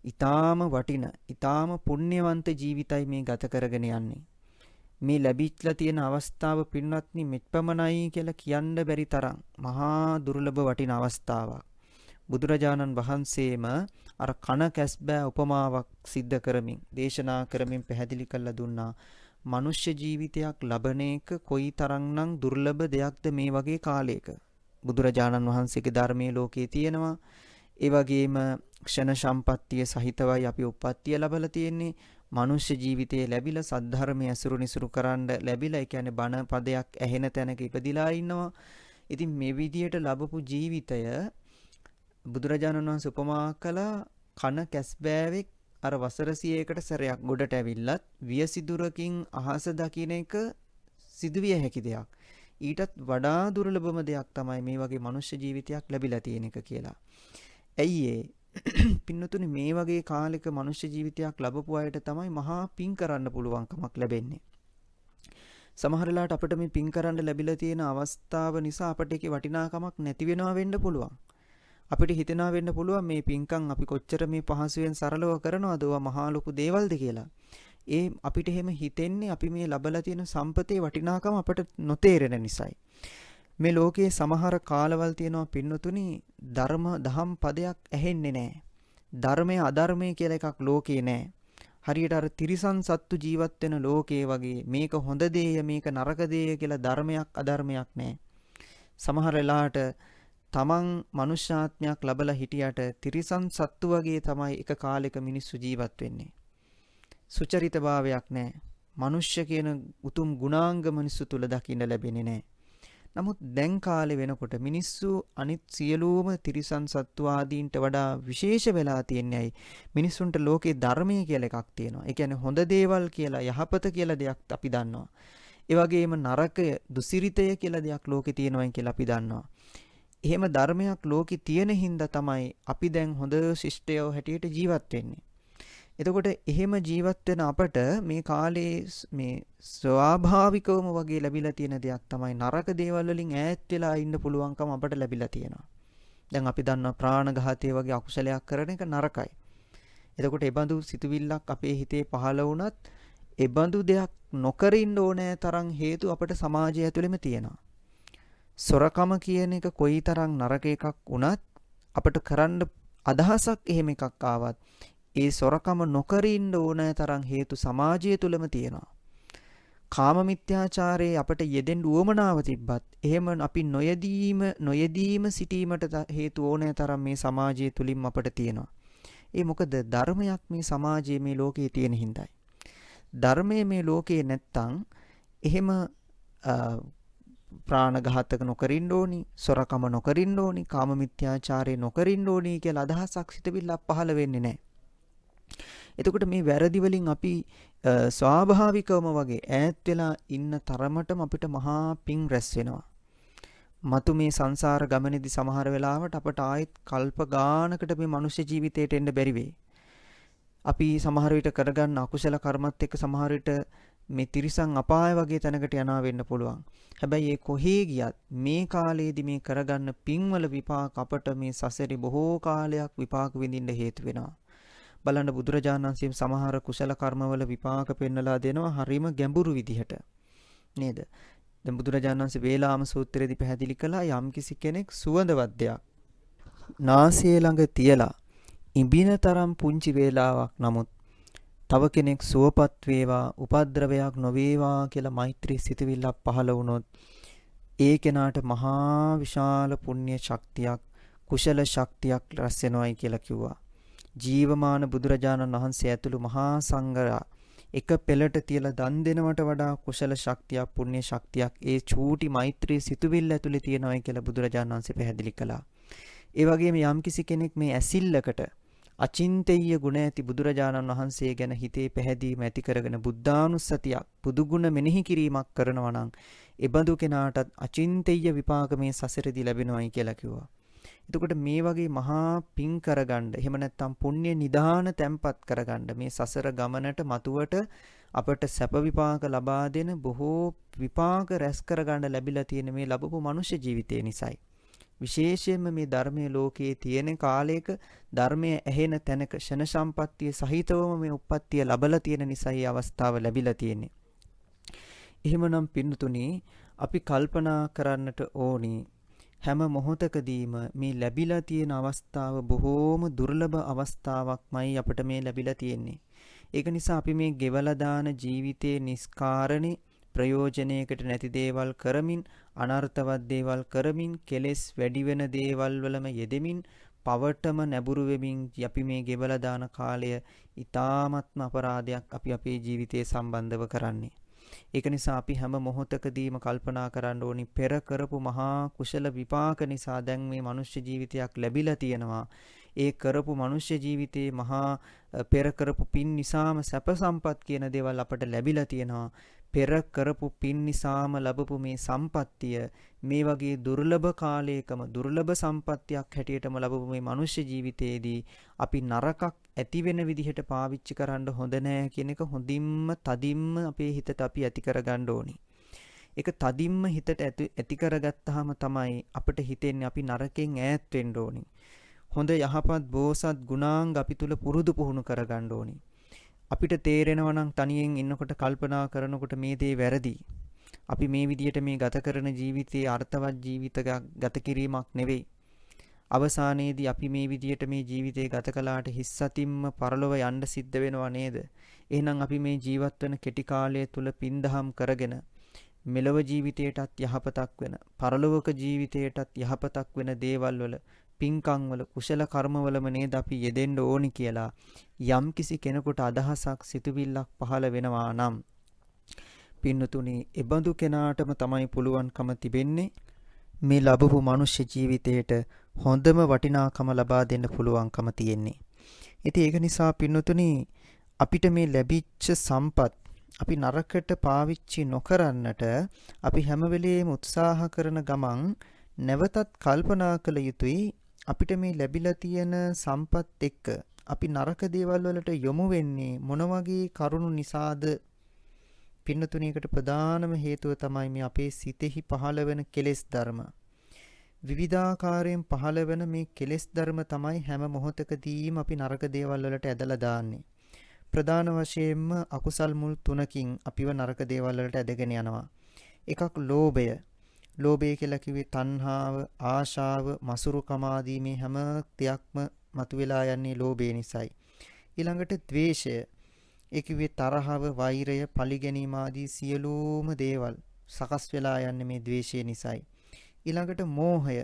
ඊටාම වටින ඊටාම පුණ්‍යවන්ත ජීවිතයි මේ ගත කරගෙන යන්නේ. මේ ලැබිච්ලා තියෙන අවස්ථාව පින්වත්නි මෙත්පමණයි කියලා කියන්න බැරි තරම් මහා දුර්ලභ වටින අවස්ථාවක්. බුදුරජාණන් වහන්සේම අර කන කැස්බෑ උපමාවක් සිද්ධ කරමින් දේශනා කරමින් පැහැදිලි කරලා දුන්නා. මනුෂ්‍ය ජීවිතයක් ලබන එක කොයි තරම්නම් දුර්ලභ දෙයක්ද මේ වගේ කාලයක. බුදුරජාණන් වහන්සේගේ ධර්මයේ ලෝකේ තියෙනවා. ඒ වගේම ක්ෂණ සම්පත්තිය සහිතවයි අපි උප්පත්තිය ලැබලා තියෙන්නේ. මනුෂ්‍ය ජීවිතයේ ලැබිලා සද්ධර්මයේ අසුරු නිසුරු කරන්න ලැබිලා ඒ කියන්නේ බණ පදයක් ඇහෙන තැනක ඉපදිලා ඉන්නවා. ඉතින් මේ විදියට ලැබපු ජීවිතය බුදුරජාණන් වහන්සේ උපමා කළා කන කැස්බෑවෙක් අර වසර 100කට සැරයක් ගොඩට ඇවිල්ලත් වියසිදුරකින් අහස දකින්න එක සිදුවිය හැකි දෙයක්. ඊටත් වඩා දුර්ලභම දෙයක් තමයි මේ වගේ මනුෂ්‍ය ජීවිතයක් ලැබිලා තියෙන එක කියලා. ඇයි පින්නතුනි මේ වගේ කාලෙක මනුෂ්‍ය ජීවිතයක් ලැබපු අයට තමයි මහා පින් කරන්න පුළුවන්කමක් ලැබෙන්නේ. සමහර වෙලාවට අපිට මේ පින් කරන්න ලැබිලා තියෙන අවස්ථාව නිසා අපිට ඒකේ වටිනාකමක් නැති වෙනවා වෙන්න පුළුවන්. අපිට හිතෙනවා වෙන්න පුළුවන් මේ පින්කම් අපි කොච්චර මේ පහසුවෙන් සරලව කරනවද ඔවා මහා ලොකු දේවල්ද කියලා. ඒ අපිට එහෙම හිතෙන්නේ අපි මේ ලබලා තියෙන සම්පතේ වටිනාකම අපට නොතේරෙන නිසායි. මේ ලෝකයේ සමහර කාලවල තියෙනවා පින්නතුනි දහම් පදයක් ඇහෙන්නේ නැහැ. ධර්මය අධර්මය කියලා එකක් ලෝකේ නැහැ. හරියට අර තිරිසන් සත්තු ජීවත් වෙන ලෝකයේ වගේ මේක හොඳ දේය මේක නරක දේය කියලා ධර්මයක් අධර්මයක් නැහැ. සමහර වෙලාවට තමන් මනුෂ්‍යාත්මයක් ලැබලා හිටියට තිරිසන් සත්තු වගේ තමයි එක කාලෙක මිනිස්සු ජීවත් වෙන්නේ. සුචරිතභාවයක් නැහැ. මනුෂ්‍ය කියන උතුම් ගුණාංග මිනිස්සු තුල දකින්න ලැබෙන්නේ නැහැ. නමුත් දැන් කාලේ වෙනකොට මිනිස්සු අනිත් සියලුම තිරිසන් සත්තු ආදීන්ට වඩා විශේෂ වෙලා තියන්නේ මිනිස්සුන්ට ලෝකේ ධර්මය කියලා එකක් තියෙනවා. ඒ කියන්නේ හොඳ දේවල් කියලා යහපත කියලා දෙයක් අපි දන්නවා. ඒ වගේම නරකය දුසිරිතය කියලා දෙයක් ලෝකේ තියෙනවා කියලා අපි දන්නවා. එහෙම ධර්මයක් ලෝකේ තියෙන හින්දා තමයි අපි දැන් හොඳ ශිෂ්ටයෝ හැටියට ජීවත් වෙන්නේ. එතකොට එහෙම ජීවත් වෙන අපට මේ කාලේ මේ ස්වාභාවිකවම වගේ ලැබිලා තියෙන දෙයක් තමයි නරක දේවල් වලින් ඈත් වෙලා ඉන්න පුළුවන්කම අපට ලැබිලා තියෙනවා. දැන් අපි දන්නවා ප්‍රාණඝාතය වගේ අකුසලයක් කරන එක නරකයි. එතකොට ඒබඳු සිතුවිල්ලක් අපේ හිතේ පහළ වුණත් ඒබඳු දෙයක් නොකර ඉන්න ඕනෑ තරම් හේතු අපට සමාජය ඇතුළෙම තියෙනවා. සොරකම කියන එක කොයිතරම් නරක එකක් වුණත් අපට කරන්න අදහසක් එහෙම එකක් ආවත් ඒ සොරකම නොකර ඉන්න ඕනෑ තරම් හේතු සමාජය තුලම තියෙනවා. කාම මිත්‍යාචාරයේ අපට යෙදෙන්න උවමනාව තිබ්බත් එහෙම අපි නොයෙදීම සිටීමට හේතු ඕනෑ තරම් මේ සමාජය තුලින් අපට තියෙනවා. ඒ මොකද ධර්මයක් මේ සමාජයේ මේ ලෝකයේ තියෙන හින්දායි. ධර්මයේ මේ ලෝකයේ නැත්තම් එහෙම ප්‍රාණඝාතක නොකරින්න ඕනි, සොරකම නොකරින්න ඕනි, කාම මිත්‍යාචාරය නොකරින්න ඕනි කියලා අදහසක් සිතවිල්ලක් පහළ වෙන්නේ නැහැ. එතකොට මේ වැරදි වලින් අපි ස්වාභාවිකවම වගේ ඈත් වෙලා ඉන්න තරමටම අපිට මහා පිං රැස් වෙනවා. මතු මේ සංසාර ගමනේදී සමහර වෙලාවට අපට ආයෙත් කල්ප ගානකට මේ මනුෂ්‍ය ජීවිතයට එන්න බැරි වෙයි. අපි සමහර විට කරගන්න අකුසල කර්මත් එක්ක සමහර විට මේ තිරිසන් අපාය වගේ තැනකට යනවා වෙන්න පුළුවන්. හැබැයි ඒ කොහේ ගියත් මේ කාලයේදී මේ කරගන්න පින්වල විපාක අපට මේ සසරේ බොහෝ කාලයක් විපාක විඳින්න හේතු වෙනවා. බලන්න බුදුරජාණන් වහන්සේ සමහර කුසල කර්මවල විපාක පෙන්නලා දෙනවා හරිම ගැඹුරු විදිහට. නේද? දැන් බුදුරජාණන් වහන්සේ වේලාම සූත්‍රයේදී පැහැදිලි කළා යම්කිසි කෙනෙක් සුවඳවත් දෙයක් නාසය ළඟ තියලා ඉඹින තරම් පුංචි වේලාවක් නමුත් තව කෙනෙක් සුවපත් වේවා උපද්‍රවයක් නොවේවා කියලා මෛත්‍රී සිතවිල්ලක් පහළ වුණොත් ඒ කෙනාට මහා විශාල පුණ්‍ය ශක්තියක් කුසල ශක්තියක් රැස් වෙනවායි කියලා කිව්වා. ජීවමාන බුදුරජාණන් වහන්සේ ඇතුළු මහා සංඝයා එක පෙළට තියලා දන් දෙනවට වඩා කුසල ශක්තියක් පුණ්‍ය ශක්තියක් ඒ චූටි මෛත්‍රී සිතුවිල්ල ඇතුලේ තියෙනවායි කියලා බුදුරජාණන් වහන්සේ පැහැදිලි කළා. ඒ වගේම යම්කිසි කෙනෙක් මේ ඇසිල්ලකට අචින්තීය ගුණ ඇති බුදුරජාණන් වහන්සේ ගැන හිතේ පැහැදීම ඇති කරගෙන බුද්ධානුස්සතියක් බුදුගුණ මෙනෙහි කිරීමක් කරනවා නම් එබඳු කෙනාටත් අචින්තීය විපාක මේ සසරේදී ලැබෙනවායි කියලා කිව්වා. එතකොට මේ වගේ මහා පිං කරගන්න එහෙම නැත්නම් පුණ්‍ය නිදාන තැම්පත් කරගන්න මේ සසර ගමනට මතුවට අපට සැප විපාක ලබා දෙන බොහෝ විපාක රැස් කරගන්න ලැබිලා තියෙන මේ ලැබපු මනුෂ්‍ය ජීවිතය නිසායි. විශේෂයෙන්ම මේ ධර්මයේ ලෝකයේ තියෙන කාලයක ධර්මයේ ඇහෙන තැනක ෂණ සම්පත්තිය සහිතවම මේ උප්පත්තිය ලැබලා තියෙන නිසායි අවස්ථාව ලැබිලා තියෙන්නේ. එහෙමනම් පින්නතුනි අපි කල්පනා කරන්නට ඕනි හැම මොහොතකදීම මේ ලැබිලා තියෙන අවස්ථාව බොහෝම දුර්ලභ අවස්ථාවක්මයි අපිට මේ ලැබිලා තියෙන්නේ. ඒක නිසා අපි මේ ගෙවලා දාන ජීවිතයේ නිස්කාරණේ ප්‍රයෝජනයකට නැති දේවල් කරමින් අනර්ථවත් දේවල් කරමින් කෙලෙස් වැඩි වෙන දේවල් වලම යෙදෙමින් පවටම නැඹුරු වෙමින් අපි මේ ගෙවලා දාන කාලය ඊ타ත්ම අපරාධයක් අපි අපේ ජීවිතයේ සම්බන්ධව කරන්නේ. ඒක නිසා අපි හැම මොහොතකදීම කල්පනා කරන්න ඕනි පෙර කරපු මහා කුසල විපාක නිසා දැන් මේ මනුෂ්‍ය ජීවිතයක් ලැබිලා තියෙනවා. ඒ කරපු මනුෂ්‍ය ජීවිතයේ මහා පෙර කරපු පින් නිසාම සැප සම්පත් කියන දේවල් අපට ලැබිලා තියෙනවා. පෙර කරපු පින් නිසාම ලැබපු මේ සම්පත්තිය මේ වගේ දුර්ලභ කාලයකම දුර්ලභ සම්පත්තියක් හැටියටම ලැබපු මේ මනුෂ්‍ය ජීවිතයේදී අපි නරකක් ඇති වෙන විදිහට පාවිච්චි කරන්න හොඳ නෑ කියන එක හොඳින්ම තදින්ම අපේ හිතට අපි ඇති කරගන්න ඕනි. ඒක තදින්ම හිතට ඇති කරගත්තාම තමයි අපිට හිතෙන්නේ අපි නරකෙන් ඈත් වෙන්න ඕනි. හොඳ යහපත් බෝසත් ගුණාංග අපි තුල පුරුදු පුහුණු කරගන්න ඕනි. අපිට තේරෙනවා නම් තනියෙන් ඉන්නකොට කල්පනා කරනකොට මේ දේ වැරදි. අපි මේ විදියට මේ ගත කරන ජීවිතයේ අර්ථවත් ජීවිතයක් ගත කිරීමක් නෙවෙයි. අවසානයේදී අපි මේ විදියට මේ ජීවිතේ ගත කළාට හිස්සතින්ම පරලොව යන්න සිද්ධ වෙනවා නේද? එහෙනම් අපි මේ ජීවත් වෙන කෙටි කාලය තුල පින්දහම් කරගෙන මෙලොව ජීවිතයටත් යහපතක් වෙන, පරලොවක ජීවිතයටත් යහපතක් වෙන දේවල් වල පින්කම් වල කුසල කර්මවලම නේද අපි යෙදෙන්න ඕනි කියලා යම්කිසි කෙනෙකුට අදහසක් සිතුවිල්ලක් පහළ වෙනවා නම් පින්නතුනි එබඳු කෙනාටම තමයි පුළුවන්කම තිබෙන්නේ මේ ලැබපු මනුෂ්‍ය ජීවිතයට හොඳම වටිනාකම ලබා දෙන්න පුළුවන්කම තියෙන්නේ. ඉතින් ඒක නිසා පින්නතුනි අපිට මේ ලැබිච්ච සම්පත් අපි නරකට පාවිච්චි නොකරන්නට අපි හැම වෙලෙම උත්සාහ කරන ගමන් නැවතත් කල්පනා කළ යුතුයි අපිට මේ ලැබිලා තියෙන සම්පත් එක්ක අපි නරක දේවල් වලට යොමු වෙන්නේ මොන වගේ කරුණු නිසාද? පින්නතුණියකට ප්‍රධානම හේතුව තමයි මේ අපේ සිතෙහි පහළ වෙන කෙලෙස් ධර්ම. විවිධාකාරයෙන් පහළ වෙන මේ කෙලෙස් ධර්ම තමයි හැම මොහොතකදීම අපි නරක දේවල් වලට ඇදලා දාන්නේ. ප්‍රධාන වශයෙන්ම අකුසල් මුල් 3කින් අපිව නරක දේවල් වලට ඇදගෙන යනවා. එකක් ලෝභය. ලෝභය කියලා කිව්වේ තණ්හාව, ආශාව, මසුරුකම ආදී මේ හැම දෙයක්ම මතුවලා යන්නේ ලෝභය නිසායි. ඊළඟට ද්වේෂය. ඒ කිව්වේ තරහව, වෛරය, පලිගැනීම ආදී සියලුම දේවල් සකස් වෙලා යන්නේ මේ ද්වේෂය නිසායි. ඊළඟට මෝහය,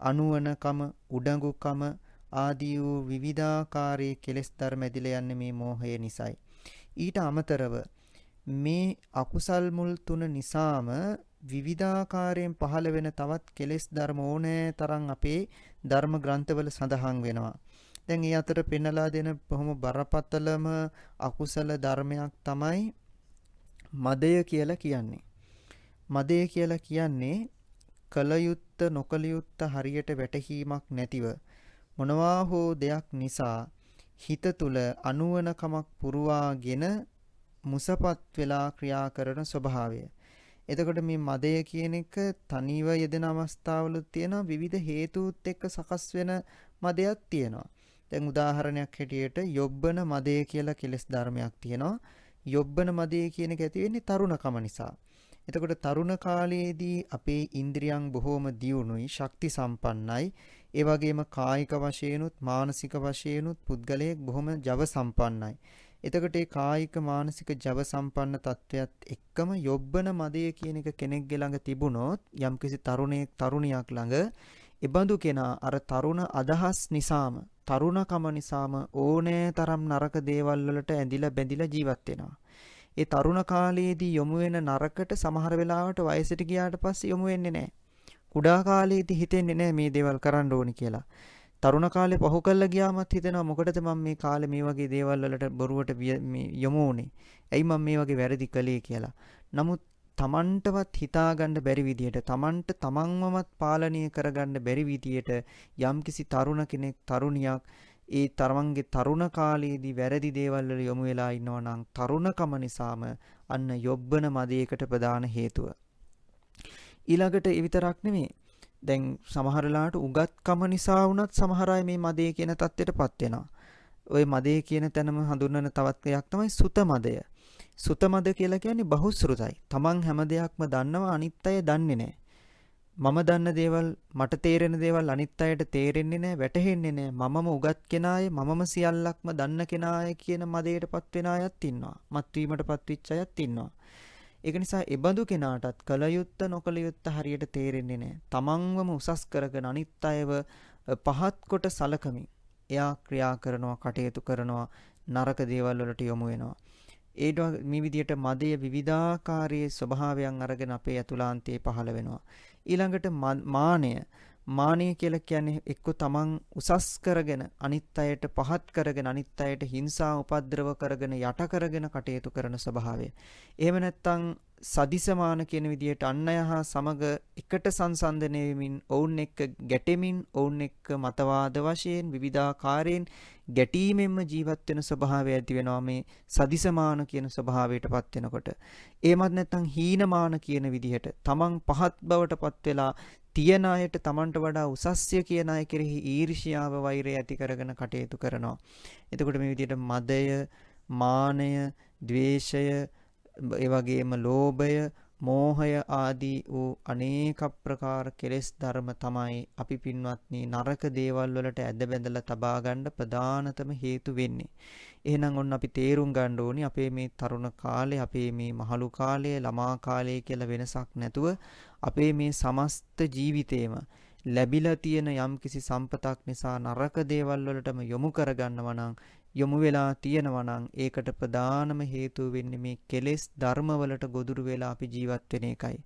අනුවණකම, උඩඟුකම ආදී වූ විවිධාකාරයේ කෙලෙස් ධර්ම ඇදිලා යන්නේ මේ මෝහය නිසායි. ඊට අමතරව මේ අකුසල් මුල් තුන නිසාම විවිධාකාරයෙන් පහළ වෙන තවත් කෙලෙස් ධර්ම ඕනෑ තරම් අපේ ධර්ම ග්‍රන්ථවල සඳහන් වෙනවා. දැන් ඒ අතර පෙන්නලා දෙන බොහොම බරපතලම අකුසල ධර්මයක් තමයි මදය කියලා කියන්නේ. මදය කියලා කියන්නේ කලයුත්ත නොකලයුත්ත හරියට වැටහීමක් නැතිව මොනවා හෝ දෙයක් නිසා හිත තුල අනුවණකමක් පුරවාගෙන මුසපත් වෙලා ක්‍රියා කරන ස්වභාවය. එතකොට මේ මදය කියන එක තනිව යෙදෙන අවස්ථාවලුත් තියෙනවා, විවිධ හේතුත් එක්ක සකස් වෙන මදයක් තියෙනවා. දැන් උදාහරණයක් හැටියට යොබ්බන මදය කියලා කෙලෙස් ධර්මයක් තියෙනවා. යොබ්බන මදය කියන එක ඇති වෙන්නේ තරුණකම නිසා. එතකොට තරුණ කාලයේදී අපේ ඉන්ද්‍රියන් බොහෝම දියුණුයි, ශක්ති සම්පන්නයි. ඒ වගේම කායික වශයෙන්ුත් මානසික වශයෙන්ුත් පුද්ගලයෙක් බොහොම ජව සම්පන්නයි. එතකොට ඒ කායික මානසික ජව සම්පන්න තත්වයක් එක්කම යොබ්බන මදය කියන එක කෙනෙක්ගේ ළඟ තිබුණොත්, යම්කිසි තරුණයෙක් තරුණියක් ළඟ, එබඳු කෙනා අර තරුණ අදහස් නිසාම, තරුණකම නිසාම ඕනෑ තරම් නරක දේවල් වලට ඇඳිලා බැඳිලා ජීවත් වෙනවා. ඒ තරුණ කාලයේදී යොමු වෙන නරකට සමහර වෙලාවට වයසට ගියාට පස්සේ යොමු වෙන්නේ නැහැ. කුඩා කාලයේදී හිතෙන්නේ නැහැ මේ දේවල් කරන්න ඕනි කියලා. තරුණ කාලේ පහු කළා ගියාමත් හිතෙනවා මොකටද මම මේ කාලේ මේ වගේ දේවල් වලට බොරුවට යොමු වුනේ? ඇයි මම මේ වගේ වැරදි කළේ කියලා. නමුත් තමන්ටවත් හිතාගන්න බැරි විදියට, තමන්ට තමන්වමත් පාලනය කරගන්න බැරි විදියට යම්කිසි තරුණ කෙනෙක්, තරුණියක් ඒ තරමන්ගේ තරුණ කාලයේදී වැරදි දේවල් වල යොමු වෙලා ඉන්නවා නම් තරුණකම නිසාම අන්න යොබ්බන මදයකට ප්‍රධාන හේතුව. ඊළඟට ඒ විතරක් නෙමෙයි. දැන් සමහර ලාට උගත්කම නිසා වුණත් සමහර අය මේ මදේ කියන தත්ත්වයටපත් වෙනවා. ওই මදේ කියන තැනම හඳුන්වන තවත් එකක් තමයි සුත මදය. සුත මද කියලා කියන්නේ බහුශ්‍රුතයි. තමන් හැම දෙයක්ම දන්නවා, අනිත් අය දන්නේ නැහැ. මම දන්න දේවල්, මට තේරෙන දේවල් අනිත් අයට තේරෙන්නේ නැහැ, වැටහෙන්නේ නැහැ. මමම උගත් කෙනාය, මමම සියල්ලක්ම දන්න කෙනාය කියන මදයටපත් වෙන අයත් ඉන්නවා. මත්වීමටපත් වෙච්ච අයත් ඉන්නවා. ඒක නිසා එබඳු කෙනාටත් කලයුත්ත නොකලයුත්ත හරියට තේරෙන්නේ නැහැ. තමන්වම උසස් කරගෙන අනිත් අයව පහත් කොට සලකමින් එයා ක්‍රියා කරනවා, කටයුතු කරනවා, නරක දේවල් වලට යොමු වෙනවා. ඒ මේ විදිහට මදයේ විවිධාකාරයේ ස්වභාවයන් අරගෙන අපේ අතුලාන්තයේ පහළ වෙනවා. ඊළඟට මානය. මානය කියලා කියන්නේ එක්ක තමන් උසස් කරගෙන අනිත් අයට පහත් කරගෙන අනිත් අයට හිංසා උපද්‍රව කරගෙන යට කරගෙන කටයුතු කරන ස්වභාවය. එහෙම නැත්නම් සදිසමාන කියන විදිහට අන් අය හා සමග එකට සංසන්දනය වෙමින් ඔවුන් එක්ක ගැටෙමින් ඔවුන් එක්ක මතවාද වශයෙන් විවිධාකාරයෙන් ගැටීමෙන්ම ජීවත් වෙන ස්වභාවය ඇති වෙනවා මේ සදිසමාන කියන ස්වභාවයටපත් වෙනකොට. එහෙමත් නැත්නම් හීනමාන කියන විදිහට තමන් පහත් බවටපත් වෙලා තියන අයට තමන්ට වඩා උසස්ය කියන අය කෙරෙහි ඊර්ෂ්‍යාව, වෛරය ඇති කරගෙන කටයුතු කරනවා. එතකොට මේ විදිහට මදය, මානය, ද්වේෂය, ඒ වගේම ලෝභය, මෝහය ආදී වූ අනේක ප්‍රකාර කෙලෙස් ධර්ම තමයි අපි පින්වත්නි නරක දේවල් වලට ඇද බැඳලා තබා ගන්න ප්‍රධානතම හේතු වෙන්නේ. එහෙනම් ඔන්න අපි තේරුම් ගන්න ඕනි අපේ මේ තරුණ කාලේ, අපේ මේ මහලු කාලය, ළමා කාලය කියලා වෙනසක් නැතුව අපේ මේ සමස්ත ජීවිතේම ලැබිලා තියෙන යම්කිසි සම්පතක් නිසා නරක දේවල් වලටම යොමු කරගන්නවා නම්, යොමු වෙලා තියෙනවා නම් ඒකට ප්‍රධානම හේතුව වෙන්නේ මේ කෙලෙස් ධර්ම වලට ගොදුරු වෙලා අපි ජීවත් වෙන එකයි.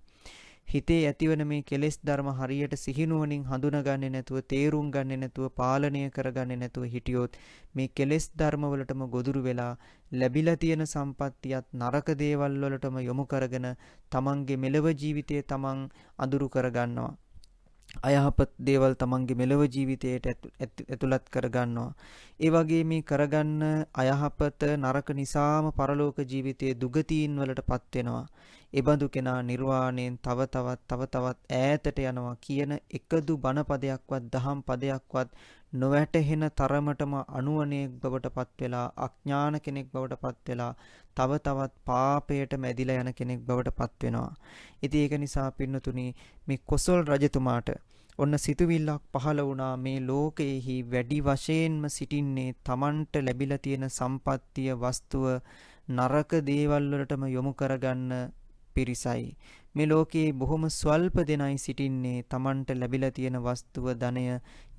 හිතේ ඇතිවන මේ කෙලෙස් ධර්ම හරියට සිහිනුවණින් හඳුනාගන්නේ නැතුව, තේරුම් ගන්නේ නැතුව, පාලනය කරගන්නේ නැතුව හිටියොත් මේ කෙලෙස් ධර්ම වලටම ගොදුරු වෙලා ලැබිලා තියෙන සම්පත්තියත් නරක දේවල් වලටම යොමු කරගෙන තමන්ගේ මෙලව ජීවිතය තමන් අඳුරු කරගන්නවා. අයහපත් දේවල් තමන්ගේ මෙලව ජීවිතයට ඇතුළත් කරගන්නවා. ඒ වගේ මේ කරගන්න අයහපත නරක නිසාම පරලෝක ජීවිතයේ දුගතීන් වලටපත් වෙනවා. එබඳු කෙනා නිර්වාණයෙන් තව තවත් ඈතට යනවා කියන එකදු බණ පදයක්වත් දහම් පදයක්වත් නොවැටහෙන තරමටම අනුවණයෙක් බවට පත් වෙලා, අඥාන කෙනෙක් බවට පත් වෙලා, තව තවත් පාපයට මැදිලා යන කෙනෙක් බවට පත් වෙනවා. ඉතින් ඒක නිසා පින්නතුනි මේ කොසල් රජතුමාට ඔන්න සිතුවිල්ලක් පහළ වුණා, මේ ලෝකයේහි වැඩි වශයෙන්ම සිටින්නේ තමන්ට ලැබිලා තියෙන සම්පත්තිය, වස්තුව නරක දේවල් වලටම යොමු කරගන්න පිරිසයි. මේ ලෝකේ බොහොම ස්වල්ප දෙනයි සිටින්නේ Tamanට ලැබිලා තියෙන වස්තුව ධනය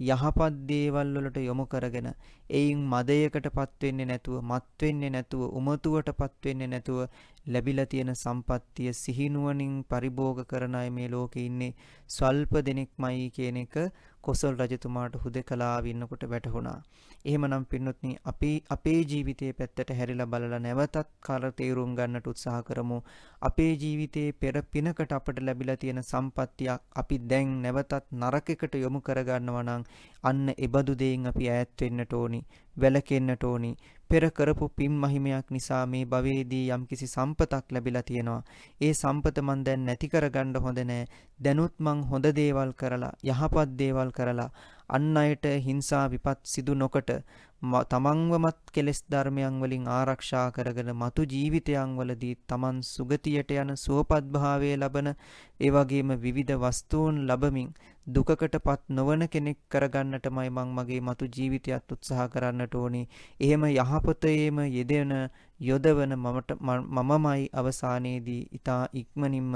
යහපත් දේවල් වලට යොමු කරගෙන එයින් මදයකටපත් වෙන්නේ නැතුව මත් වෙන්නේ නැතුව උමතුවටපත් වෙන්නේ නැතුව ලැබිලා තියෙන සම්පත්තිය සිහිනුවණින් පරිභෝග කරන අය මේ ලෝකේ ඉන්නේ ස්වල්ප දෙනෙක්මයි කියන එක කොසල් රජතුමාට හුදකලාව ඉන්නකොට වැටහුණා. එහෙමනම් පින්නොත්නි අපේ ජීවිතයේ පැත්තට හැරිලා බලලා නැවතත් කර තේරුම් ගන්නට උත්සාහ කරමු. අපේ ජීවිතයේ පෙර පිනකට අපට ලැබිලා තියෙන සම්පත්තියක් අපි දැන් නැවතත් නරකයකට යොමු කරගන්නවා නම් අන්න එබඳු දෙයින් අපි ඈත් වෙන්නට ඕනි, වැළකෙන්නට ඕනි. පෙර කරපු පින් මහිමයක් නිසා මේ භවයේදී යම්කිසි සම්පතක් ලැබිලා තියෙනවා. ඒ සම්පත මන් දැන් නැති කරගන්න හොඳ නෑ. දැනුත් මං හොඳ දේවල් කරලා, යහපත් දේවල් කරලා අන් අයට හිංසා විපත් සිදු නොකොට තමන්වමත් කෙලෙස් ධර්මයන් වලින් ආරක්ෂා කරගෙන මතු ජීවිතයන් වලදී තමන් සුගතියට යන සුවපත් භාවය ලබන ඒ වගේම විවිධ වස්තුන් ලැබමින් දුකකටපත් නොවන කෙනෙක් කරගන්නටමයි මං මගේ මතු ජීවිතයත් උත්සාහ කරන්නට ඕනේ. එහෙම යහපතේම යෙදෙන යොදවන මමමයි අවසානයේදී ඊතා ඉක්මනින්ම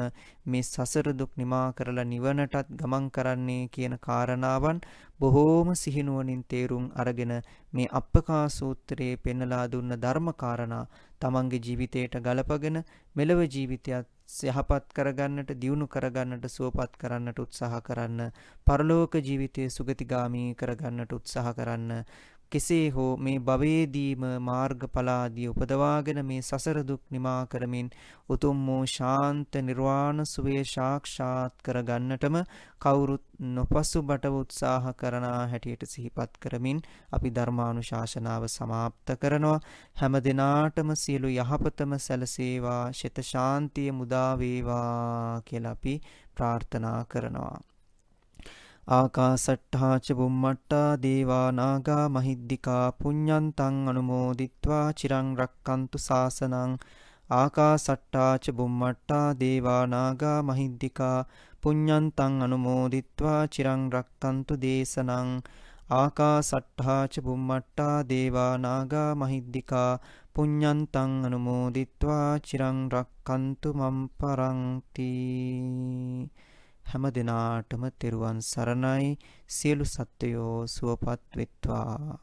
මේ සසර දුක් නිමා කරලා නිවනටත් ගමන් කරන්නේ කියන කාරණාවන් බොහෝම සිහිනුවණින් තේරුම් අරගෙන මේ අප්පකා සූත්‍රයේ පෙන්වලා දුන්න ධර්ම කාරණා තමන්ගේ ජීවිතයට ගලපගෙන මෙලව ජීවිතයත් යහපත් කරගන්නට, දියුණු කරගන්නට, සුවපත් කරන්නට උත්සාහ කරන්න. පරලෝක ජීවිතයේ සුගතිගාමී කරගන්නට උත්සාහ කරන්න. කෙසේ හෝ මේ භවයේදීම මාර්ගඵලාදී උපදවාගෙන මේ සසර දුක් නිමා කරමින් උතුම් වූ ශාන්ත නිර්වාණ සුවය සාක්ෂාත් කරගන්නටම කවුරුත් නොපසුබට උත්සාහ කරන හැටියට සිහිපත් කරමින් අපි ධර්මානුශාසනාව સમાપ્ત කරනවා. හැම දිනාටම සියලු යහපතම සැලසේවා, ශිත ශාන්තිය මුදා වේවා කියලා අපි ප්‍රාර්ථනා කරනවා. ආකාසට්ඨා ච බුම්මට්ටා දේවා නාග මහිද්దికා පුඤ්ඤන්තං අනුමෝදිත්වා චිරං රක්칸තු ශාසනං. ආකාසට්ඨා ච බුම්මට්ටා දේවා නාග මහිද්దికා පුඤ්ඤන්තං අනුමෝදිත්වා චිරං රක්칸තු දේශනං. ආකාසට්ඨා ච බුම්මට්ටා දේවා නාග මහිද්దికා පුඤ්ඤන්තං අනුමෝදිත්වා චිරං රක්칸තු මම් පරන්ති. හැම දිනාටම තෙරුවන් සරණයි. සියලු සත්වයෝ සුවපත් වෙත්වා.